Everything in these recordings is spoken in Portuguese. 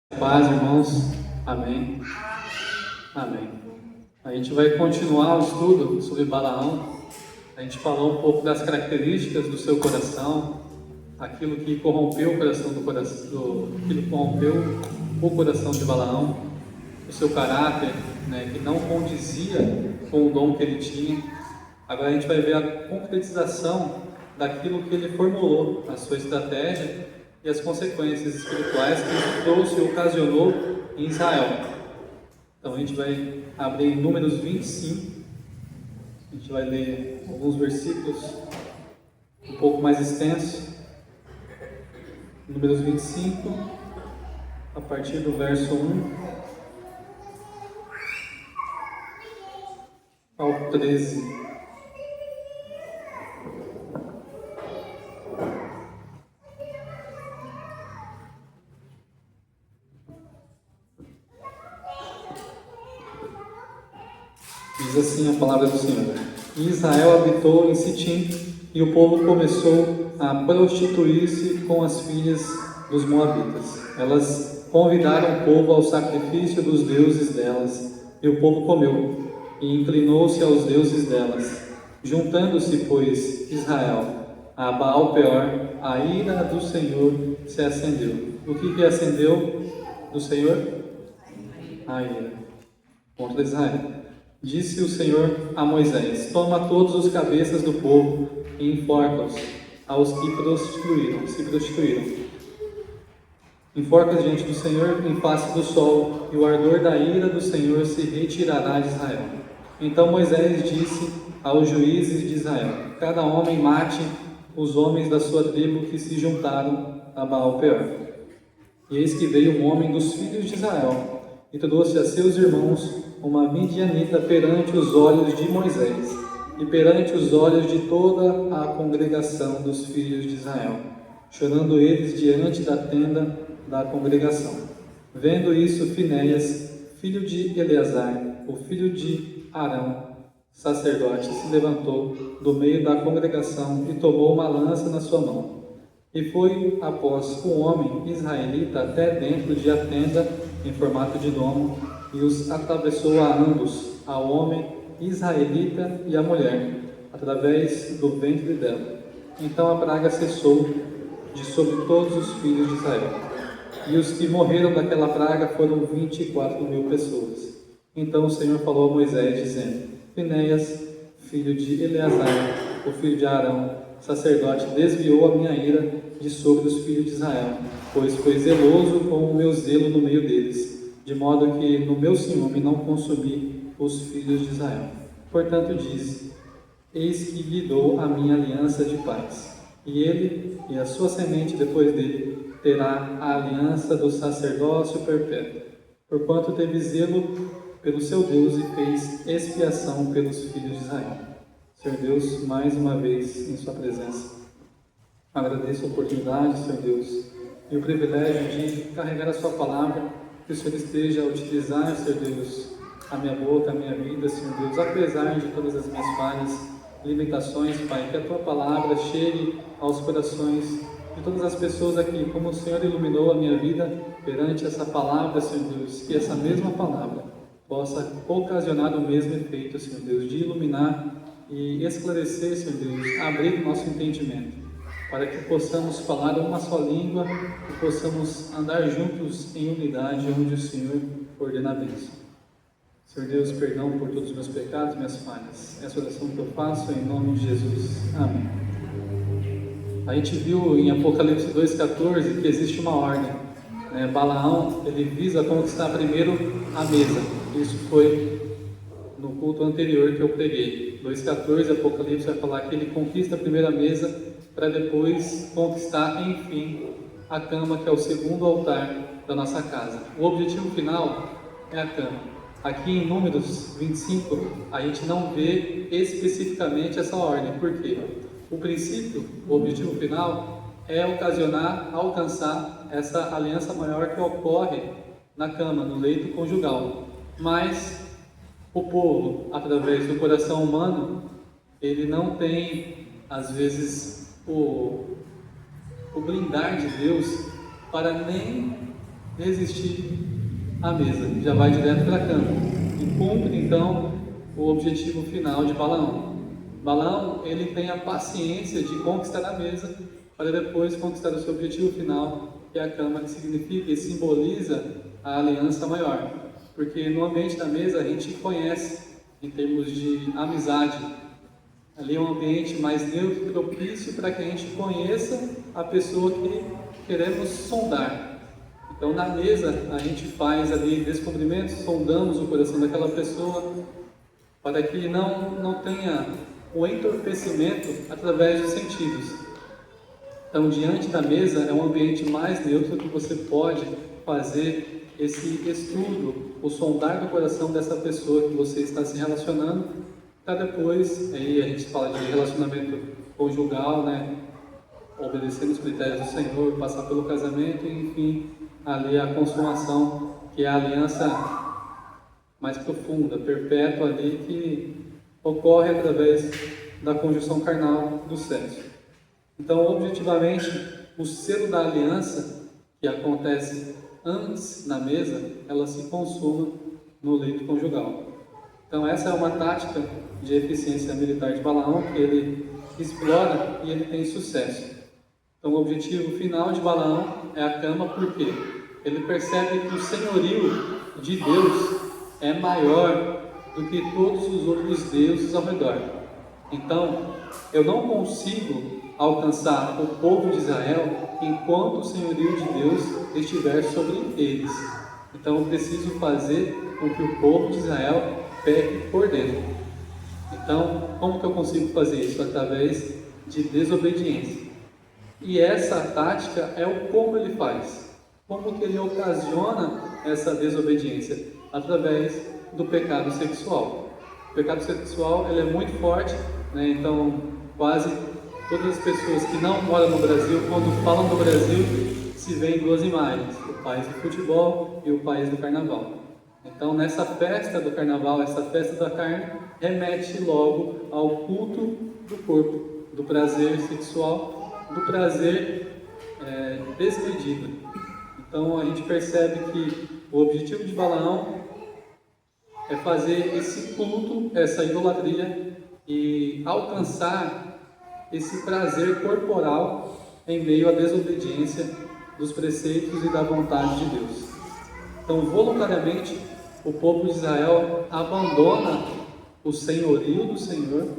Paz, irmãos. Amém. Amém. A gente vai continuar o estudo sobre Balaão. A gente falou um pouco das características do seu coração, aquilo que corrompeu o coração aquilo que corrompeu o coração de Balaão, o seu caráter, que não condizia com o dom que ele tinha. Agora a gente vai ver a concretização daquilo que ele formulou, a sua estratégia e as consequências espirituais que isso trouxe e ocasionou em Israel. Então a gente vai abrir em Números 25, a gente vai ler alguns versículos um pouco mais extensos. Números 25, a partir do verso 1 ao 13. Diz assim a palavra do Senhor: E Israel habitou em Sitim, e o povo começou a prostituir-se com as filhas dos moabitas. Elas convidaram o povo ao sacrifício dos deuses delas, e o povo comeu, e inclinou-se aos deuses delas. Juntando-se, pois, Israel a Baal-peor, a ira do Senhor se acendeu. O que acendeu do Senhor? A ira contra Israel. Disse o Senhor a Moisés: Toma todos os cabeças do povo e enforca-os aos que se prostituíram. Enforca diante do Senhor em face do sol, e o ardor da ira do Senhor se retirará de Israel. Então Moisés disse aos juízes de Israel: Cada homem mate os homens da sua tribo que se juntaram a Baal-peor. E eis que veio um homem dos filhos de Israel e trouxe a seus irmãos uma midianita perante os olhos de Moisés e perante os olhos de toda a congregação dos filhos de Israel, chorando eles diante da tenda da congregação. Vendo isso, Finéias, filho de Eleazar, o filho de Arão, sacerdote, se levantou do meio da congregação e tomou uma lança na sua mão. E foi após o homem israelita até dentro de a tenda em formato de domo, e os atravessou a ambos, ao homem israelita e à mulher, através do ventre dela. Então a praga cessou de sobre todos os filhos de Israel. E os que morreram daquela praga foram 24.000 pessoas. Então o Senhor falou a Moisés, dizendo: Finéias, filho de Eleazar, o filho de Arão, sacerdote, desviou a minha ira de sobre os filhos de Israel, pois foi zeloso com o meu zelo no meio deles, de modo que no meu ciúme não consumi os filhos de Israel. Portanto disse: Eis que lhe dou a minha aliança de paz, e ele e a sua semente depois dele terá a aliança do sacerdócio perpétuo, porquanto teve zelo pelo seu Deus e fez expiação pelos filhos de Israel. Senhor Deus, mais uma vez em sua presença, agradeço a oportunidade, Senhor Deus, e o privilégio de carregar a sua palavra, que o Senhor esteja a utilizar, Senhor Deus, a minha boca, a minha vida, Senhor Deus, apesar de todas as minhas falhas, limitações, Pai, que a tua palavra chegue aos corações de todas as pessoas aqui, como o Senhor iluminou a minha vida perante essa palavra, Senhor Deus, que essa mesma palavra possa ocasionar o mesmo efeito, Senhor Deus, de iluminar e esclarecer, Senhor Deus, abrir o nosso entendimento, para que possamos falar uma só língua e possamos andar juntos em unidade, onde o Senhor ordena a bênção. Senhor Deus, perdão por todos os meus pecados, minhas falhas. Essa oração que eu faço em nome de Jesus. Amém. A gente viu em Apocalipse 2,14 que existe uma ordem. Balaão, ele visa conquistar primeiro a mesa. Isso foi no culto anterior que eu preguei. 2,14, Apocalipse vai falar que ele conquista a primeira mesa para depois conquistar, enfim, a cama, que é o segundo altar da nossa casa. O objetivo final é a cama. Aqui em Números 25, a gente não vê especificamente essa ordem. Por quê? O princípio, o objetivo final, é alcançar essa aliança maior que ocorre na cama, no leito conjugal. Mas o povo, através do coração humano, ele não tem, às vezes, o blindar de Deus para nem resistir à mesa, já vai direto para a cama e cumpre então o objetivo final de Balaão. Balaão, ele tem a paciência de conquistar a mesa para depois conquistar o seu objetivo final, que é a cama, que significa e simboliza a aliança maior. Porque no ambiente da mesa a gente conhece, em termos de amizade, ali é um ambiente mais neutro, propício para que a gente conheça a pessoa que queremos sondar. Então na mesa a gente faz ali descobrimentos, sondamos o coração daquela pessoa, para que não tenha o entorpecimento através dos sentidos. Então, diante da mesa é um ambiente mais neutro que você pode fazer esse estudo, o sondar do coração dessa pessoa que você está se relacionando, para depois, aí a gente fala de relacionamento conjugal, né? Obedecendo os critérios do Senhor, passar pelo casamento e, enfim, ali a consumação, que é a aliança mais profunda, perpétua ali, que ocorre através da conjunção carnal do sexo. Então, objetivamente, o selo da aliança, que acontece antes na mesa, ela se consuma no leito conjugal. Então, essa é uma tática de eficiência militar de Balaão que ele explora e ele tem sucesso. Então, o objetivo final de Balaão é a cama, porque ele percebe que o senhorio de Deus é maior do que todos os outros deuses ao redor. Então, eu não consigo alcançar o povo de Israel enquanto o senhorio de Deus estiver sobre eles. Então, eu preciso fazer com que o povo de Israel peque por dentro. Então, como que eu consigo fazer isso? Através de desobediência. E essa tática é o como ele faz. Como que ele ocasiona essa desobediência? Através do pecado sexual. O pecado sexual ele é muito forte, né? Então quase todas as pessoas que não moram no Brasil, quando falam do Brasil, se veem duas imagens: o país do futebol e o país do carnaval. Então nessa festa do carnaval, essa festa da carne, remete logo ao culto do corpo, do prazer sexual, do prazer desmedido. Então a gente percebe que o objetivo de Balaão é fazer esse culto, essa idolatria e alcançar esse prazer corporal em meio à desobediência dos preceitos e da vontade de Deus. Então, voluntariamente, o povo de Israel abandona o senhorio do Senhor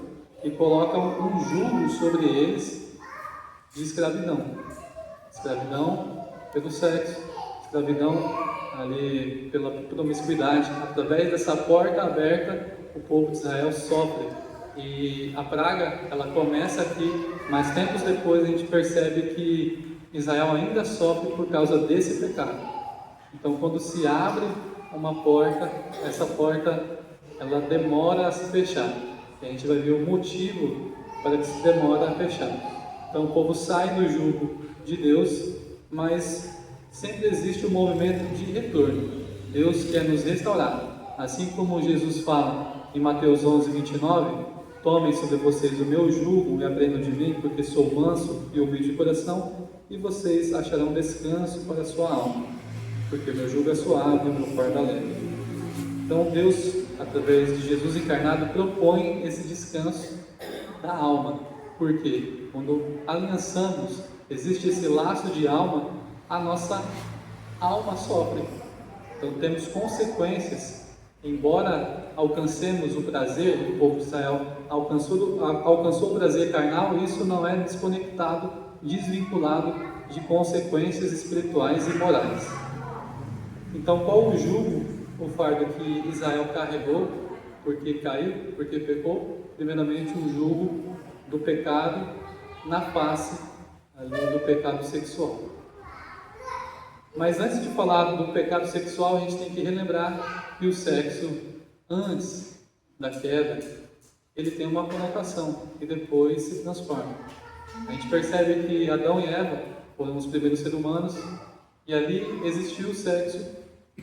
e coloca um jugo sobre eles de escravidão. Escravidão pelo sexo, escravidão ali pela promiscuidade. Através dessa porta aberta, o povo de Israel sofre. E a praga, ela começa aqui, mas tempos depois a gente percebe que Israel ainda sofre por causa desse pecado. Então, quando se abre uma porta, essa porta ela demora a se fechar. E a gente vai ver o motivo para que se demora a fechar. Então, o povo sai do jugo de Deus, mas sempre existe um movimento de retorno. Deus quer nos restaurar. Assim como Jesus fala em Mateus 11, 29, tomem sobre vocês o meu jugo e aprendam de mim, porque sou manso e humilde de coração, e vocês acharão descanso para a sua alma, porque meu jugo é suave e meu fardo é leve. Então Deus, através de Jesus encarnado, propõe esse descanso da alma, porque quando aliançamos, existe esse laço de alma, a nossa alma sofre. Então temos consequências. Embora alcancemos o prazer, o povo de Israel alcançou o prazer carnal, isso não é desconectado, desvinculado de consequências espirituais e morais. Então qual o jugo, o fardo que Israel carregou, porque caiu, porque pecou? Primeiramente o jugo do pecado na face ali do pecado sexual. Mas antes de falar do pecado sexual, a gente tem que relembrar que o sexo, antes da queda, ele tem uma conotação e depois se transforma. A gente percebe que Adão e Eva foram os primeiros seres humanos e ali existiu o sexo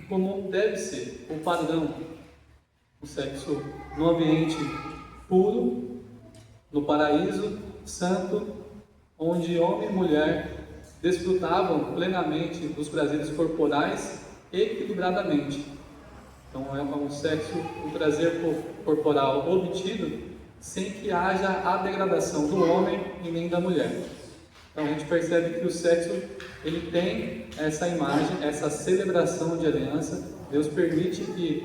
como deve ser, o padrão. O sexo no ambiente puro, no paraíso santo, onde homem e mulher desfrutavam plenamente dos prazeres corporais equilibradamente. Então é um sexo, um prazer corporal obtido sem que haja a degradação do homem e nem da mulher. Então a gente percebe que o sexo ele tem essa imagem, essa celebração de aliança. Deus permite que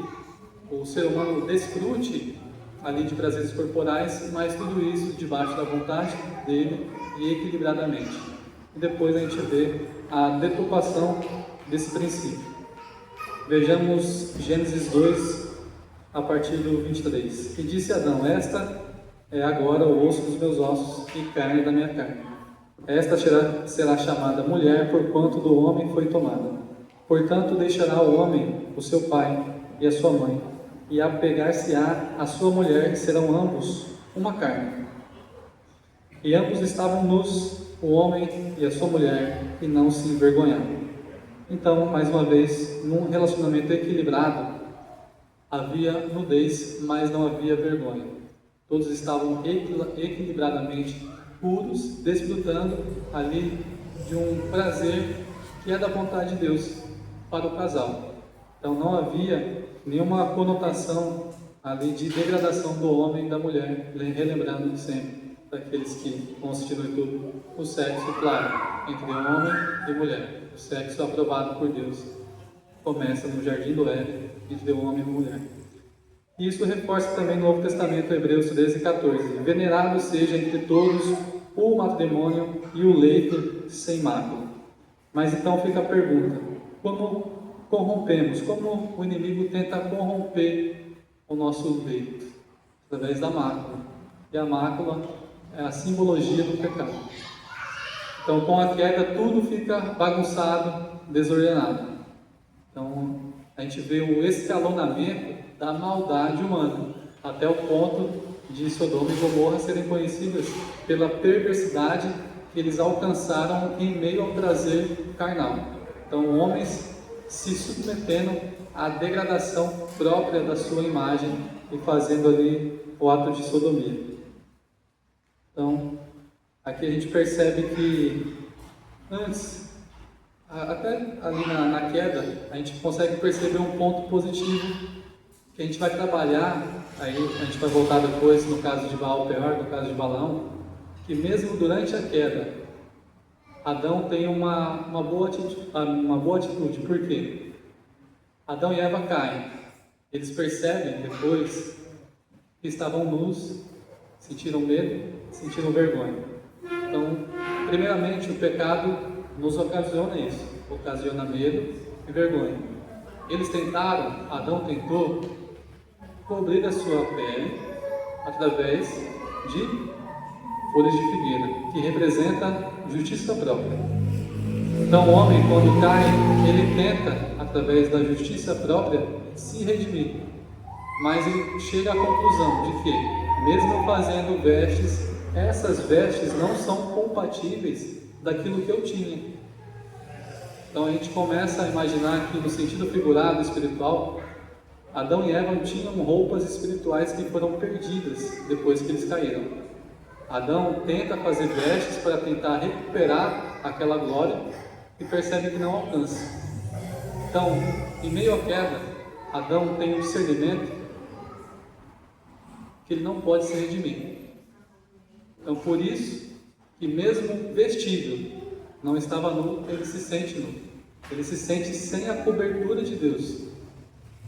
o ser humano desfrute ali de prazeres corporais, mas tudo isso debaixo da vontade dele e equilibradamente. E depois a gente vê a deturpação desse princípio. Vejamos Gênesis 2, a partir do 23. E disse Adão: esta é agora o osso dos meus ossos e carne da minha carne. Esta será chamada mulher, porquanto do homem foi tomada. Portanto, deixará o homem o seu pai e a sua mãe, e apegar-se-á a sua mulher, e serão ambos uma carne. E ambos estavam nus, o homem e a sua mulher, e não se envergonhavam. Então, mais uma vez, num relacionamento equilibrado, havia nudez, mas não havia vergonha. Todos estavam equilibradamente puros, desfrutando ali de um prazer que é da vontade de Deus para o casal. Então não havia nenhuma conotação ali de degradação do homem e da mulher, relembrando sempre daqueles que constituem tudo o sexo, claro, entre homem e mulher. O sexo aprovado por Deus começa no jardim do Éden, entre o homem e a mulher. E isso reforça também no Novo Testamento, Hebreus 13:14. Venerado seja entre todos o matrimônio e o leito sem mácula. Mas então fica a pergunta: como corrompemos? Como o inimigo tenta corromper o nosso leito? Através da mácula. E a mácula é a simbologia do pecado. Então, com a queda, tudo fica bagunçado, desordenado. Então, a gente vê o escalonamento da maldade humana, até o ponto de Sodoma e Gomorra serem conhecidas pela perversidade que eles alcançaram em meio ao prazer carnal. Então, homens se submetendo à degradação própria da sua imagem e fazendo ali o ato de sodomia. Então, aqui a gente percebe que antes, até ali na queda, a gente consegue perceber um ponto positivo que a gente vai trabalhar, aí a gente vai voltar depois no caso de Baal-Peor, no caso de Balaão, que mesmo durante a queda, Adão tem uma boa atitude. Por quê? Adão e Eva caem. Eles percebem depois que estavam nus, sentiram medo, sentiram vergonha. Então, primeiramente, o pecado nos ocasiona isso, ocasiona medo e vergonha. Eles tentaram, Adão tentou cobrir a sua pele através de folhas de figueira, que representa justiça própria. Então o homem, quando cai, ele tenta, através da justiça própria, se redimir. Mas ele chega à conclusão de que, mesmo fazendo vestes, essas vestes não são compatíveis daquilo que eu tinha. Então a gente começa a imaginar que, no sentido figurado espiritual, Adão e Eva tinham roupas espirituais que foram perdidas depois que eles caíram. Adão tenta fazer vestes para tentar recuperar aquela glória e percebe que não alcança. Então, em meio à queda, Adão tem um discernimento que ele não pode se redimir. Então, por isso que mesmo vestido, não estava nu, ele se sente nu. Ele se sente sem a cobertura de Deus.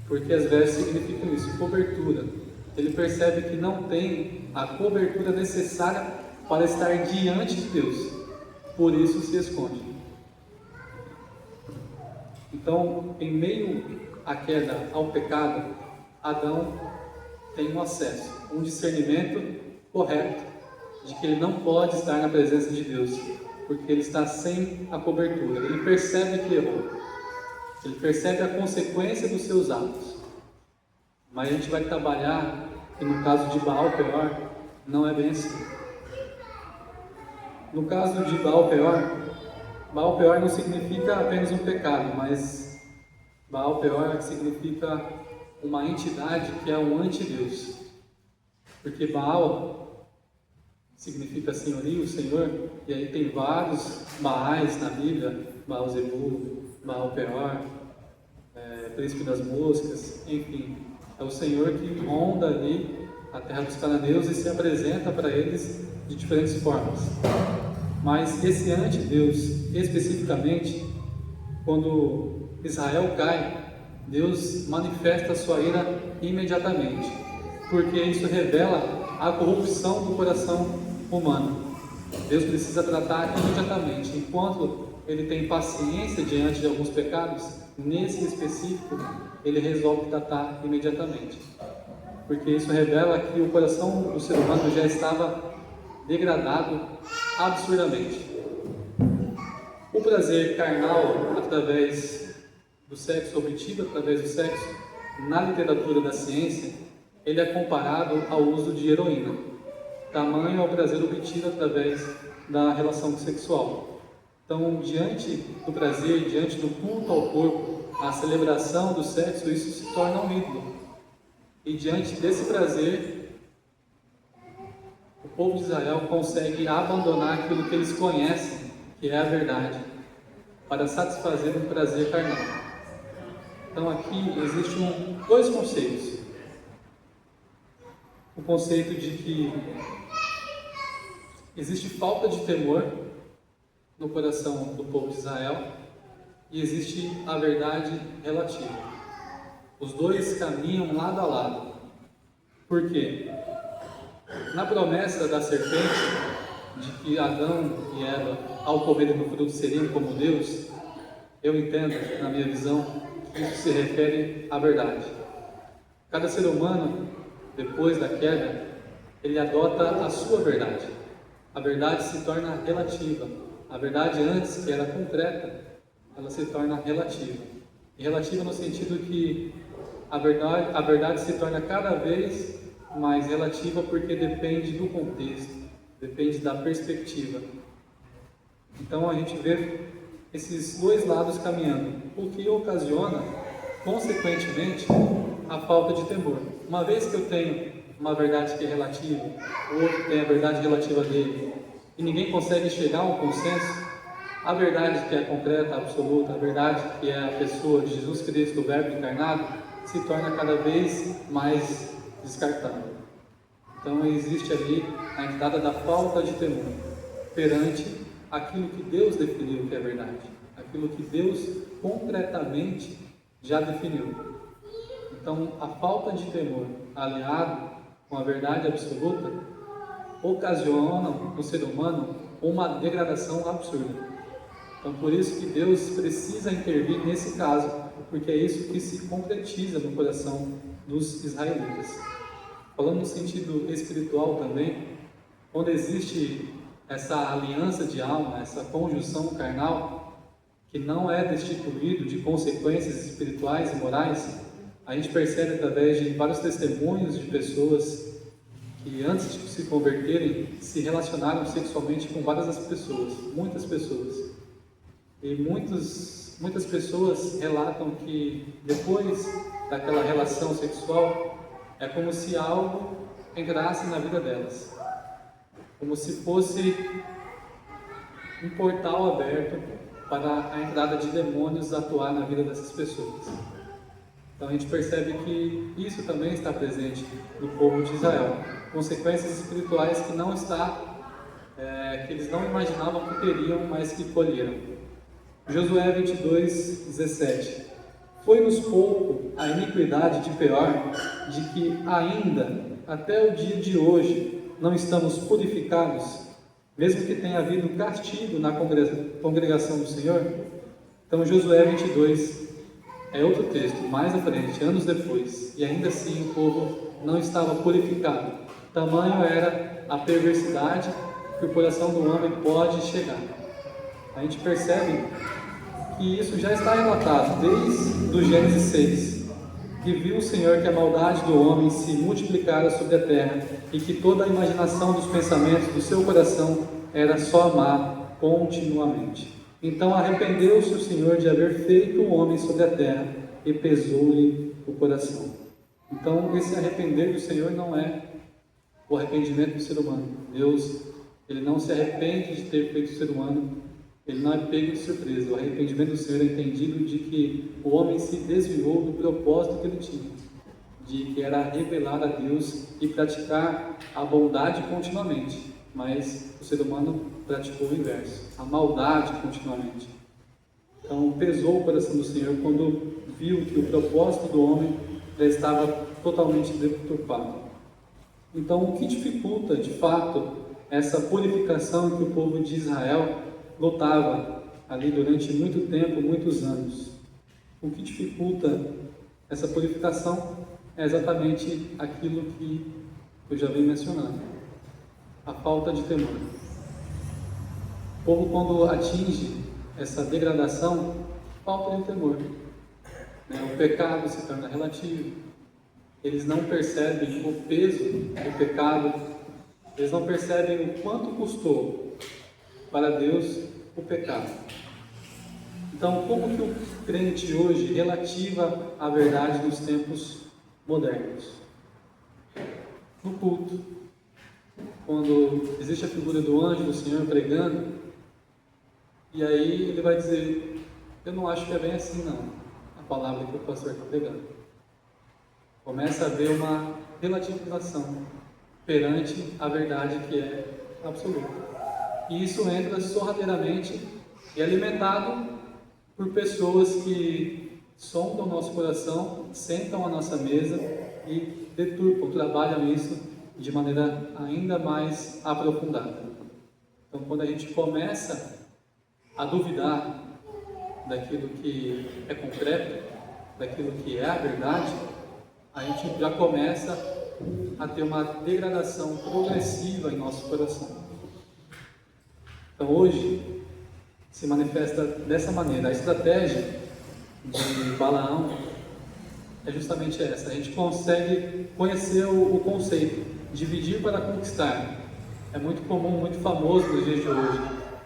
Porque as vestes significam isso, cobertura. Ele percebe que não tem a cobertura necessária para estar diante de Deus. Por isso se esconde. Então, em meio à queda, ao pecado, Adão tem um acesso, um discernimento correto de que ele não pode estar na presença de Deus, porque ele está sem a cobertura. Ele percebe que errou. Ele percebe a consequência dos seus atos. Mas a gente vai trabalhar que no caso de Baal-Peor, não é bem assim. No caso de Baal-Peor, Baal-Peor não significa apenas um pecado, mas Baal-Peor significa uma entidade que é um antideus. Porque Baal significa senhorio, Senhor, e aí tem vários Baais na Bíblia, Baal-Zebu, Baal-Peor, príncipe das moscas, enfim, é o Senhor que ronda ali a terra dos cananeus e se apresenta para eles de diferentes formas. Mas esse antideus, especificamente, quando Israel cai, Deus manifesta a sua ira imediatamente, porque isso revela a corrupção do coração humano. Deus precisa tratar imediatamente. Enquanto ele tem paciência diante de alguns pecados, nesse específico, ele resolve tratar imediatamente, porque isso revela que o coração do ser humano já estava degradado absurdamente. O prazer carnal através do sexo, obtido através do sexo, na literatura da ciência, ele é comparado ao uso de heroína. Tamanho é o prazer obtido através da relação sexual. Então, diante do prazer, diante do culto ao corpo, a celebração do sexo, isso se torna um ídolo. E diante desse prazer, o povo de Israel consegue abandonar aquilo que eles conhecem, que é a verdade, para satisfazer um prazer carnal. Então aqui existem dois conceitos. O conceito de que existe falta de temor no coração do povo de Israel e existe a verdade relativa. Os dois caminham lado a lado. Por quê? Na promessa da serpente de que Adão e Eva, ao comerem do fruto, seriam como Deus, eu entendo, na minha visão, que isso se refere à verdade. Cada ser humano, depois da queda, ele adota a sua verdade. A verdade se torna relativa. A verdade antes, que era concreta, ela se torna relativa. E relativa no sentido que a verdade se torna cada vez mais relativa porque depende do contexto, depende da perspectiva. Então a gente vê esses dois lados caminhando, o que ocasiona, consequentemente, a falta de temor. Uma vez que eu tenho uma verdade que é relativa, o outro tem a verdade relativa dele, e ninguém consegue chegar a um consenso, a verdade que é concreta, absoluta, a verdade que é a pessoa de Jesus Cristo, o Verbo encarnado, se torna cada vez mais descartável. Então existe ali a entrada da falta de temor perante aquilo que Deus definiu que é verdade, aquilo que Deus concretamente já definiu. Então a falta de temor aliado com a verdade absoluta ocasiona no ser humano uma degradação absurda. Então por isso que Deus precisa intervir nesse caso, porque é isso que se concretiza no coração dos israelitas. Falando no sentido espiritual também, onde existe essa aliança de alma, essa conjunção carnal, que não é destituído de consequências espirituais e morais, a gente percebe através de vários testemunhos de pessoas que antes de se converterem, se relacionaram sexualmente com várias das pessoas, muitas pessoas. E muitas pessoas relatam que depois daquela relação sexual, é como se algo entrasse na vida delas, como se fosse um portal aberto para a entrada de demônios atuar na vida dessas pessoas. Então a gente percebe que isso também está presente no povo de Israel, consequências espirituais que que eles não imaginavam que teriam, mas que colheram. Josué 22:17. Foi-nos pouco a iniquidade de Peor, de que ainda até o dia de hoje não estamos purificados, mesmo que tenha havido castigo na congregação do Senhor? Então Josué 22 é outro texto, mais à frente, anos depois, e ainda assim o povo não estava purificado. Tamanho era a perversidade que o coração do homem pode chegar. A gente percebe que isso já está relatado desde o Gênesis 6, que viu o Senhor que a maldade do homem se multiplicara sobre a terra e que toda a imaginação dos pensamentos do seu coração era só amar continuamente. Então arrependeu-se o Senhor de haver feito o homem sobre a terra e pesou-lhe o coração. Então esse arrepender do Senhor não é o arrependimento do ser humano. Deus ele não se arrepende de ter feito o ser humano, ele não é pego de surpresa. O arrependimento do Senhor é entendido de que o homem se desviou do propósito que ele tinha, de que era revelar a Deus e praticar a bondade continuamente, mas o ser humano praticou o inverso, a maldade continuamente. Então pesou o coração do Senhor quando viu que o propósito do homem já estava totalmente deturpado. Então o que dificulta de fato essa purificação que o povo de Israel lutava ali durante muito tempo, muitos anos? O que dificulta essa purificação é exatamente aquilo que eu já venho mencionando: a falta de temor. O povo, quando atinge essa degradação, falta de temor, o pecado se torna relativo, eles não percebem o peso do pecado, eles não percebem o quanto custou para Deus o pecado. Então, como que o crente hoje relativa a verdade nos tempos modernos? No culto, quando existe a figura do anjo do Senhor pregando, e aí ele vai dizer: eu não acho que é bem assim não, a palavra que o pastor está pregando. Começa a haver uma relativização perante a verdade que é absoluta. E isso entra sorrateiramente e é alimentado por pessoas que sondam o nosso coração, sentam à nossa mesa e deturpam, trabalham isso de maneira ainda mais aprofundada. Então, quando a gente começa a duvidar daquilo que é concreto, daquilo que é a verdade, a gente já começa a ter uma degradação progressiva em nosso coração. Então hoje se manifesta dessa maneira. A estratégia de Balaão é justamente essa: a gente consegue conhecer o conceito, dividir para conquistar. É muito comum, muito famoso nos dias de hoje,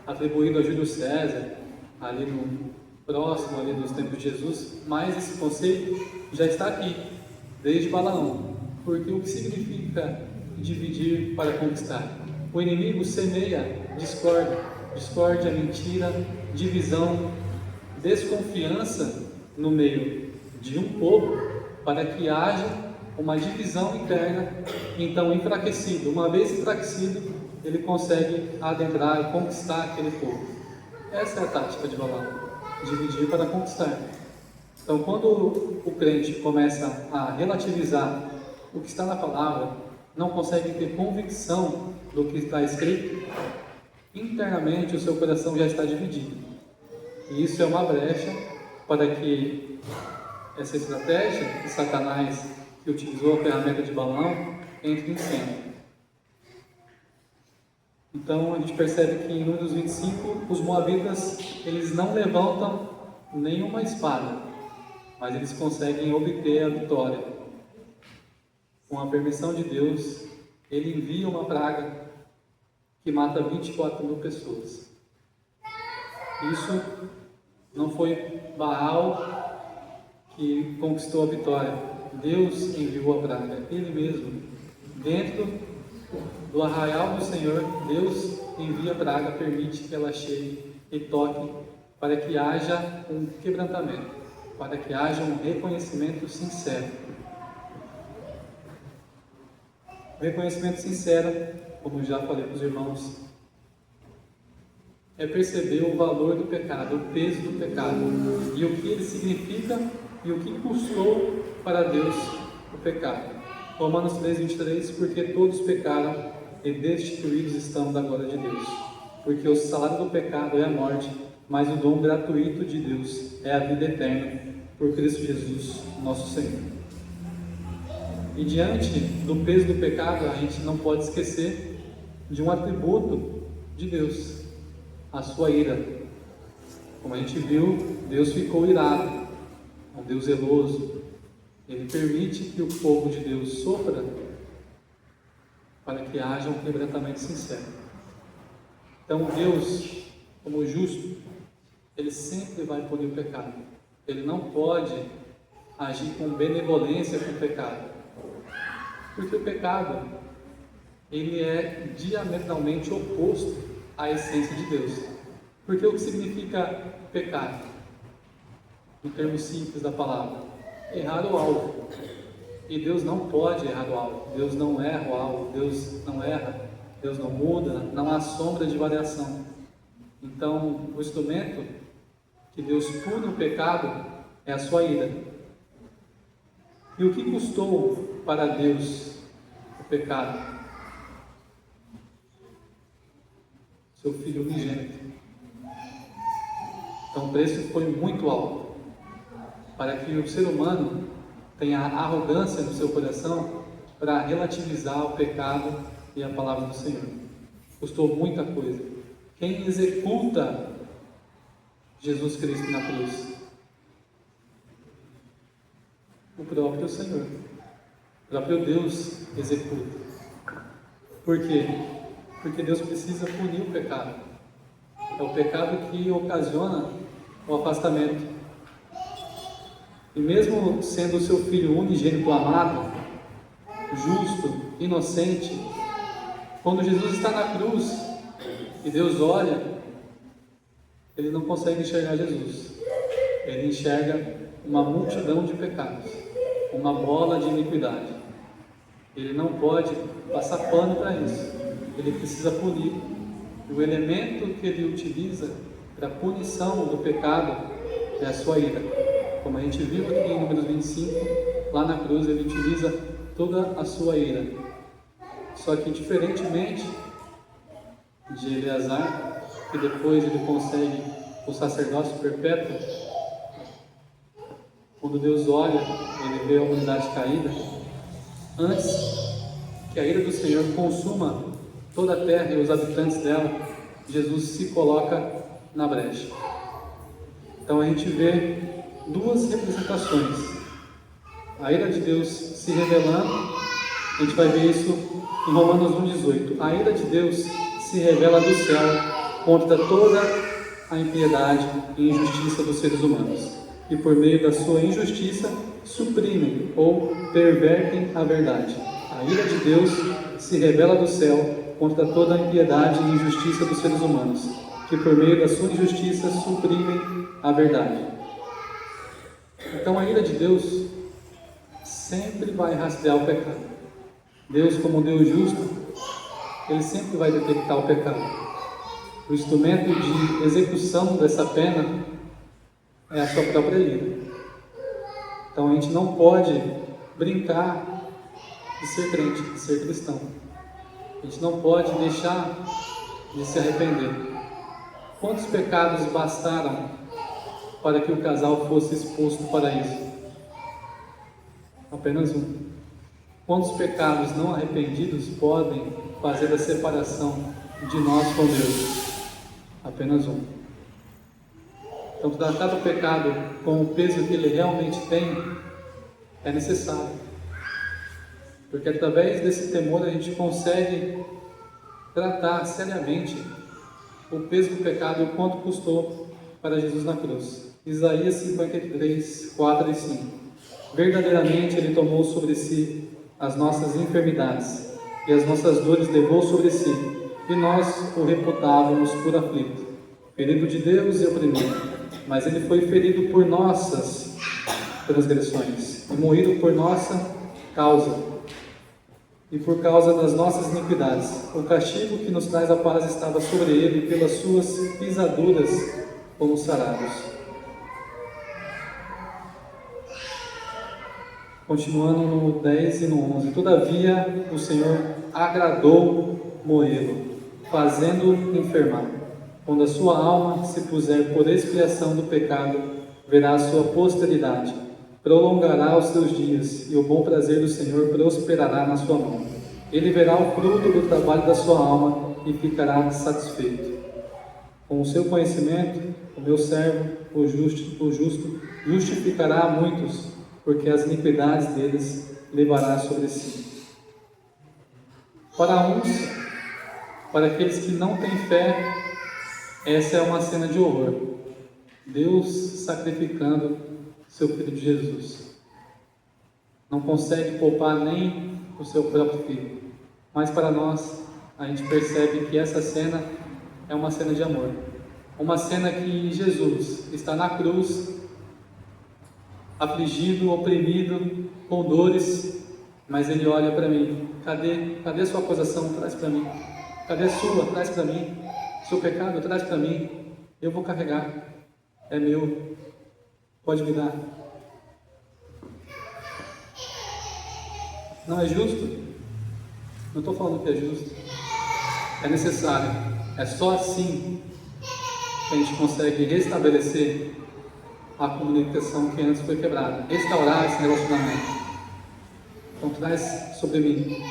atribuído a Júlio César, ali no próximo ali dos tempos de Jesus, mas esse conceito já está aqui, desde Balaão. Porque o que significa dividir para conquistar? O inimigo semeia discórdia, mentira, divisão, desconfiança no meio de um povo, para que haja uma divisão interna. Então, enfraquecido, uma vez enfraquecido, ele consegue adentrar e conquistar aquele povo. Essa é a tática de Balaão: dividir para conquistar. Então, quando o crente começa a relativizar o que está na palavra, não consegue ter convicção do que está escrito, internamente o seu coração já está dividido. E isso é uma brecha para que essa estratégia de Satanás, que utilizou a ferramenta de Balaão, entre em cena. Então a gente percebe que em Números 25, os moabitas, eles não levantam nenhuma espada, mas eles conseguem obter a vitória. Com a permissão de Deus, ele envia uma praga que mata 24.000 pessoas. Isso não foi Baal que conquistou a vitória. Deus enviou a praga, Ele mesmo. Dentro do arraial do Senhor, Deus envia a praga, permite que ela chegue e toque, para que haja um quebrantamento, para que haja um reconhecimento sincero. O reconhecimento sincero, como já falei para os irmãos, é perceber o valor do pecado, o peso do pecado, e o que ele significa e o que custou para Deus o pecado. Romanos 3:23: porque todos pecaram e destituídos estão da glória de Deus. Porque o salário do pecado é a morte, mas o dom gratuito de Deus é a vida eterna, por Cristo Jesus, nosso Senhor. E diante do peso do pecado, a gente não pode esquecer de um atributo de Deus: a sua ira. Como a gente viu, Deus ficou irado, é um Deus zeloso. Ele permite que o povo de Deus sofra para que haja um quebrantamento sincero. Então Deus, como justo, Ele sempre vai punir o pecado. Ele não pode agir com benevolência com o pecado, porque o pecado ele é diametralmente oposto à essência de Deus. Porque o que significa pecado? No termo simples da palavra, errar o alvo. E Deus não pode errar o alvo. Deus não erra o alvo. Deus não erra. Deus não muda. Não há sombra de variação. Então, o instrumento que Deus pune o pecado é a sua ira. E o que custou para Deus o pecado? Seu Filho unigênito. Então o preço foi muito alto, para que o ser humano tenha arrogância no seu coração para relativizar o pecado e a palavra do Senhor. Custou muita coisa. Quem executa Jesus Cristo na cruz? O próprio Senhor. O próprio Deus executa. Por quê? Porque Deus precisa punir o pecado. É o pecado que ocasiona o afastamento. E mesmo sendo o seu Filho unigênito amado, justo, inocente, quando Jesus está na cruz e Deus olha, ele não consegue enxergar Jesus. Ele enxerga uma multidão de pecados, uma bola de iniquidade. Ele não pode passar pano para isso. Ele precisa punir. E o elemento que ele utiliza para a punição do pecado é a sua ira. Como a gente viu aqui em Números 25, lá na cruz ele utiliza toda a sua ira. Só que diferentemente de Eleazar, que depois ele consegue o sacerdócio perpétuo, quando Deus olha, ele vê a humanidade caída. Antes que a ira do Senhor consuma toda a terra e os habitantes dela, Jesus se coloca na brecha. Então a gente vê duas representações. A ira de Deus se revelando, a gente vai ver isso em Romanos 1,18. A ira de Deus se revela do céu contra toda a impiedade e injustiça dos seres humanos. E por meio da sua injustiça, suprimem ou pervertem a verdade. A ira de Deus se revela do céu contra toda a impiedade e injustiça dos seres humanos, que por meio da sua injustiça suprimem a verdade. Então a ira de Deus sempre vai rastrear o pecado. Deus, como Deus justo, ele sempre vai detectar o pecado. O instrumento de execução dessa pena é a sua própria ira. Então a gente não pode brincar de ser crente, de ser cristão. A gente não pode deixar de se arrepender. Quantos pecados bastaram para que o casal fosse exposto para o paraíso? Apenas um. Quantos pecados não arrependidos podem fazer a separação de nós com Deus? Apenas um. Então, tratar o pecado com o peso que ele realmente tem é necessário. Porque através desse temor a gente consegue tratar seriamente o peso do pecado e o quanto custou para Jesus na cruz. Isaías 53, 4 e 5. Verdadeiramente ele tomou sobre si as nossas enfermidades e as nossas dores levou sobre si, e nós o reputávamos por aflito, ferido de Deus e oprimido. Mas ele foi ferido por nossas transgressões e moído por nossa causa e por causa das nossas iniquidades. O castigo que nos traz a paz estava sobre ele, e pelas suas pisaduras fomos sarados. Continuando no 10 e no 11. Todavia o Senhor agradou moê-lo, fazendo-o enfermar. Quando a sua alma se puser por expiação do pecado, verá a sua posteridade, prolongará os seus dias, e o bom prazer do Senhor prosperará na sua mão. Ele verá o fruto do trabalho da sua alma e ficará satisfeito. Com o seu conhecimento, o meu servo, o justo, justificará a muitos, porque as iniquidades deles levará sobre si. Para uns, para aqueles que não têm fé, essa é uma cena de horror. Deus sacrificando seu Filho Jesus. Não consegue poupar nem o seu próprio Filho. mas para nós, a gente percebe que essa cena é uma cena de amor. Uma cena que Jesus está na cruz, afligido, oprimido, com dores, mas Ele olha para mim: cadê a sua acusação? Traz para mim. Cadê a sua? Traz para mim. Seu pecado, traz para mim. Eu vou carregar. É meu. Pode me dar. Não é justo? Não estou falando que é justo. É necessário. É só assim que a gente consegue restabelecer a comunicação que antes foi quebrada. Restaurar esse relacionamento. Então traz sobre mim.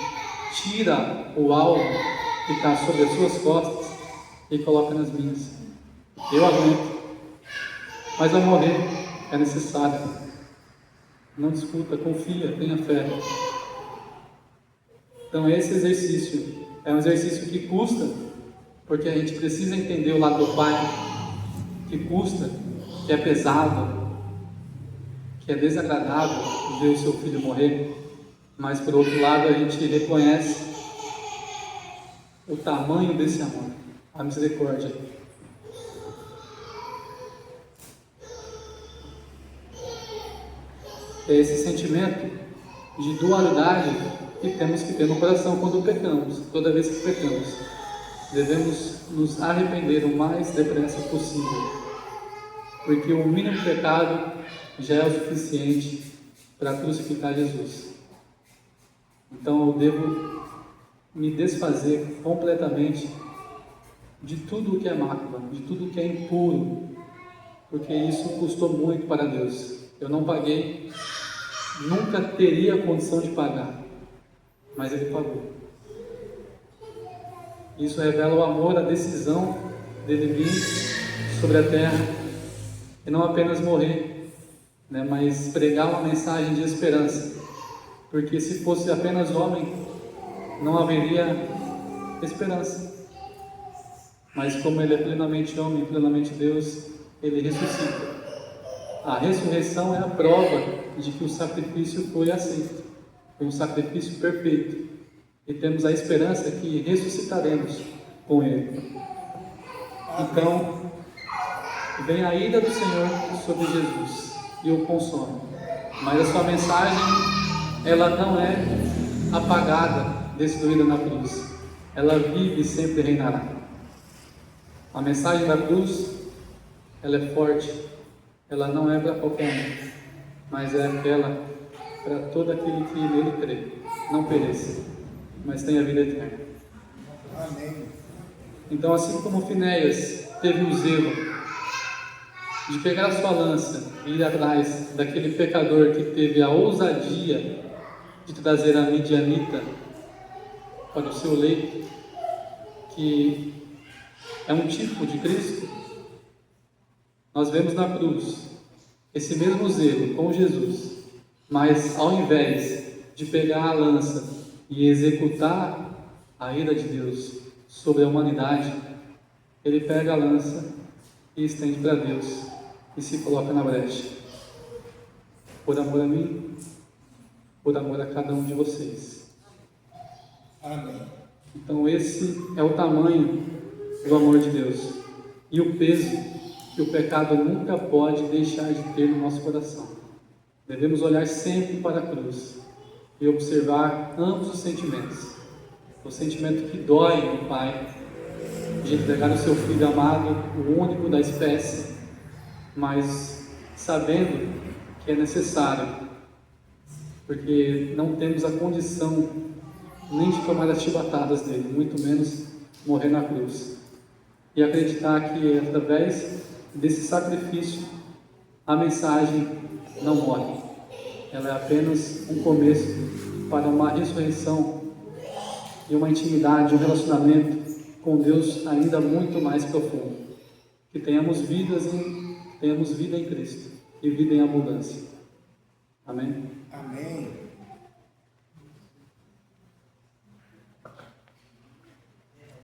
Tira o alvo que está sobre as suas costas e coloca nas minhas. Eu aguento. Mas vai morrer. É necessário. Não discuta, confia, tenha fé. Então esse exercício é um exercício que custa, porque a gente precisa entender o lado do Pai, que custa, que é pesado, que é desagradável ver o seu filho morrer, mas por outro lado a gente reconhece o tamanho desse amor, a misericórdia. É esse sentimento de dualidade que temos que ter no coração quando pecamos. Toda vez que pecamos, devemos nos arrepender o mais depressa possível, porque o mínimo pecado já é o suficiente para crucificar Jesus. Então eu devo me desfazer completamente de tudo o que é mácula, de tudo o que é impuro, porque isso custou muito para Deus. Eu não paguei, nunca teria condição de pagar, mas Ele pagou. Isso revela o amor, a decisão dele vir sobre a terra e não apenas morrer, mas pregar uma mensagem de esperança, porque se fosse apenas homem, não haveria esperança. Mas como Ele é plenamente homem, plenamente Deus, Ele ressuscita. A ressurreição é a prova de que o sacrifício foi aceito, foi um sacrifício perfeito, e temos a esperança que ressuscitaremos com Ele. Então, vem a ira do Senhor sobre Jesus e o consome, mas a sua mensagem, ela não é apagada, destruída na cruz, ela vive e sempre reinará. A mensagem da cruz, ela é forte, ela não é para qualquer um, mas é aquela para todo aquele que nele crê, não pereça, mas tenha vida eterna. Amém. Então, assim como Finéias teve o zelo de pegar a sua lança e ir atrás daquele pecador que teve a ousadia de trazer a midianita para o seu leito, que é um tipo de Cristo, nós vemos na cruz esse mesmo zelo com Jesus, mas ao invés de pegar a lança e executar a ira de Deus sobre a humanidade, ele pega a lança e estende para Deus e se coloca na brecha, por amor a mim, por amor a cada um de vocês. Amém. Então esse é o tamanho do amor de Deus e o peso que o pecado nunca pode deixar de ter no nosso coração. Devemos olhar sempre para a cruz e observar ambos os sentimentos. O sentimento que dói no Pai de entregar o seu Filho amado, o único da espécie, mas sabendo que é necessário, porque não temos a condição nem de tomar as chibatadas dele, muito menos morrer na cruz. E acreditar que através desse sacrifício a mensagem não morre. Ela é apenas um começo para uma ressurreição e uma intimidade, um relacionamento com Deus ainda muito mais profundo. Que tenhamos vida em Cristo e vida em abundância. Amém? Amém.